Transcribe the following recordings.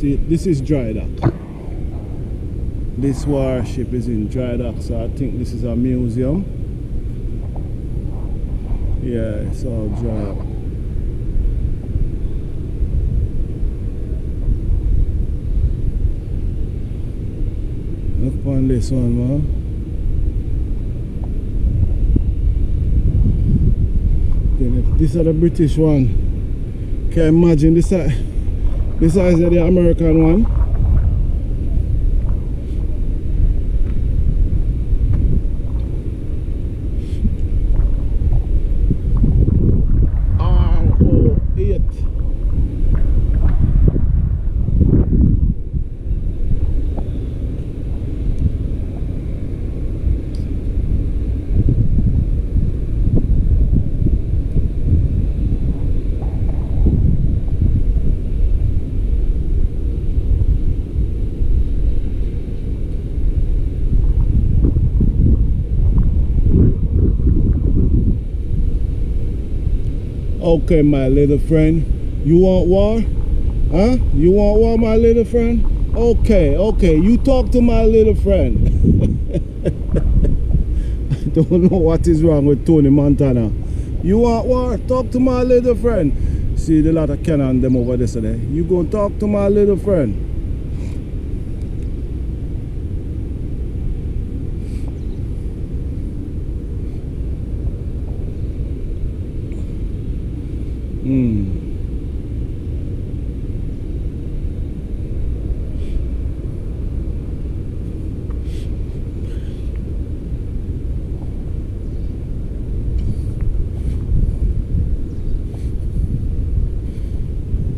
See, this is dry dock. This warship is in dry dock, so I think this is a museum. Yeah, it's all dry up. Look on this one, man. Then if this is the British one, can you imagine this size of the American one? Okay, my little friend, you want war? Huh? You want war, my little friend? Okay, okay, you talk to my little friend. I don't know what is wrong with Tony Montana. You want war? Talk to my little friend. See the lot of cannon them over there today. You gonna talk to my little friend?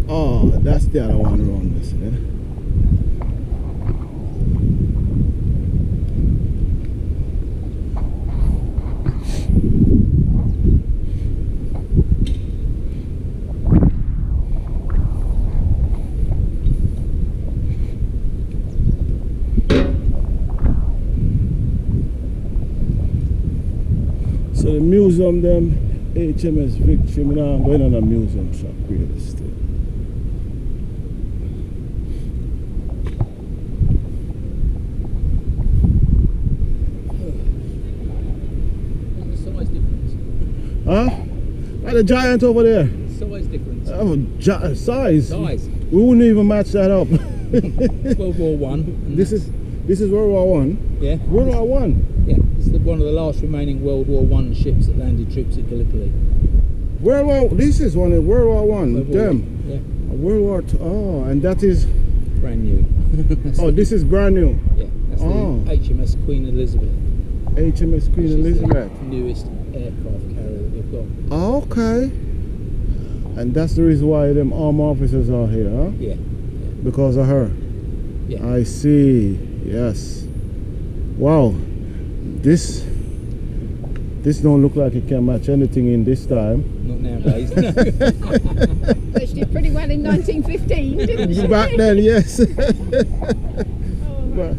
Oh, that's the other one around this, yeah? So the museum them, HMS Victory, I'm going on a museum shop really still. Huh? Like the giant over there. Size difference. Oh, size. Size. We wouldn't even match that up. World War One. This is World War One. Yeah. World War One. Yeah. It's one of the last remaining World War One ships that landed troops at Gallipoli. This is one of World War One. Damn. Yeah. World War Two. Oh, and that is brand new. Oh, this is brand new. Yeah. That's the HMS Queen Elizabeth. HMS Queen Elizabeth. The newest aircraft carrier that we've got. Okay. And that's the reason why them armed officers are here, huh? Yeah. Because of her. Yeah. I see. Yes. Wow. This don't look like it can match anything in this time. Not nowadays. No. But she did pretty well in 1915, didn't she? Back then, yes. Oh, right.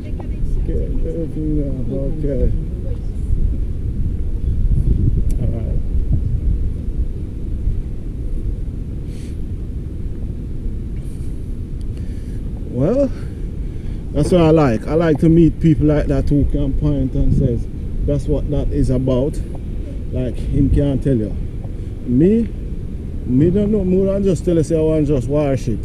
Okay. Alright. Well, that's what I like. I like to meet people like that who can point and says that's what that is about. Like him can't tell you. Me don't know more than just tell us I want just warship.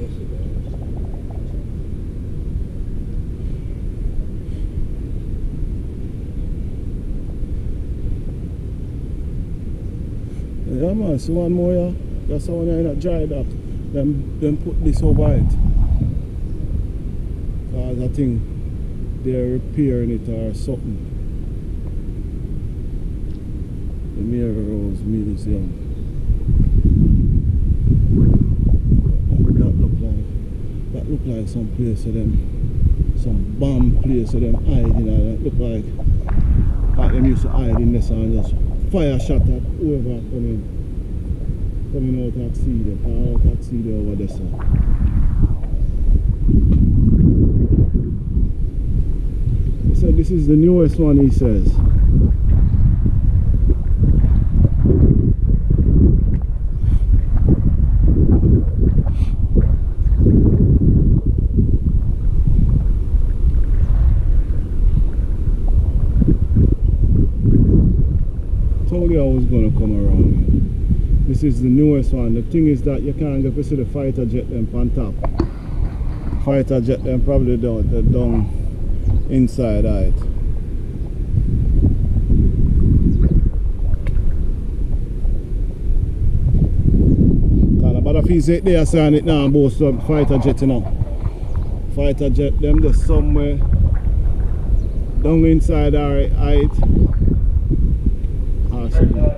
Yeah man, so one more, yeah. That's how when I dry dock. Then put this over it. Cause I think they're repairing it or something. The Mirrors Museum. That look like some place of them, some bomb place of them hiding. That look like them used to hide in this and just fire shot at whoever coming out at sea there, out at sea there over there. So. He said this is the newest one, he says. going to come around. This is the newest one. The thing is that you can't get to see the fighter jet them on top. Fighter jet them probably down inside it. But if you say they are saying it now about some fighter jet, you know. Fighter jet them just somewhere down inside our height. Awesome.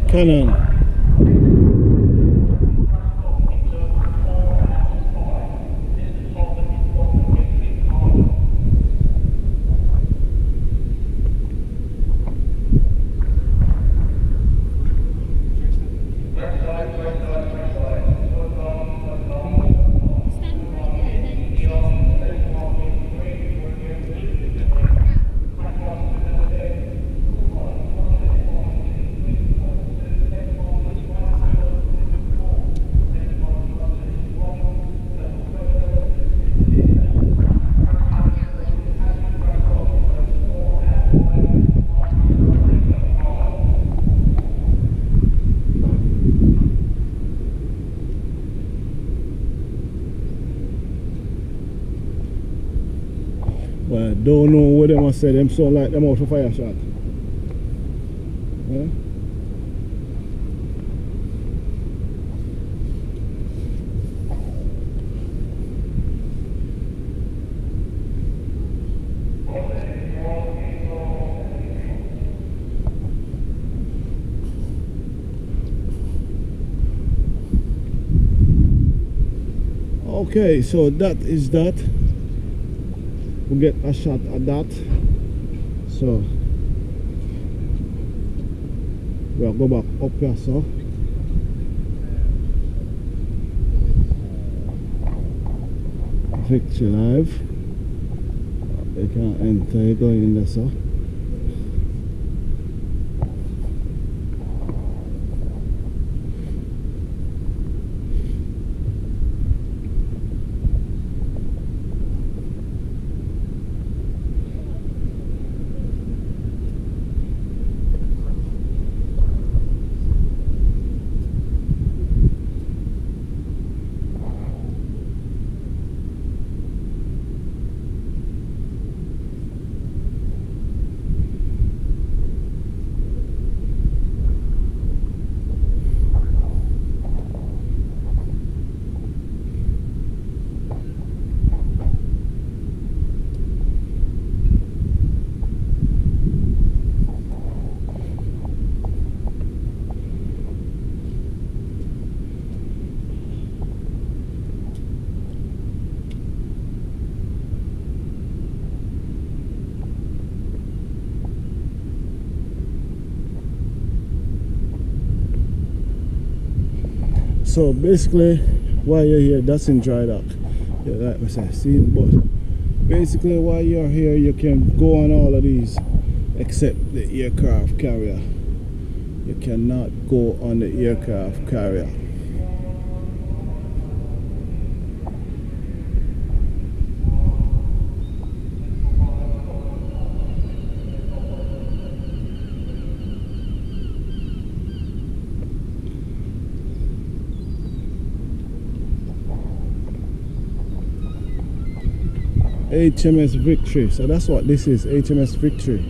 Canon. Well, I don't know what they must say. Them sound like them out for fire shot. Yeah? Okay, so that is that. We'll get a shot at that. So we'll go back up here, so Victory Live. They can't enter, going in there, so So basically, while you're here, that's in dry dock. Yeah, like I said, see, but basically while you're here, you can go on all of these except the aircraft carrier. You cannot go on the aircraft carrier. HMS Victory, so that's what this is, HMS Victory.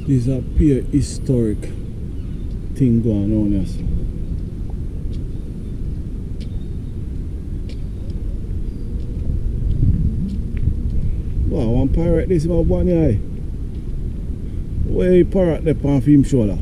These are pure historic thing going on here. Wow, one pirate this about one eye. Where he parrot there on him shoulder?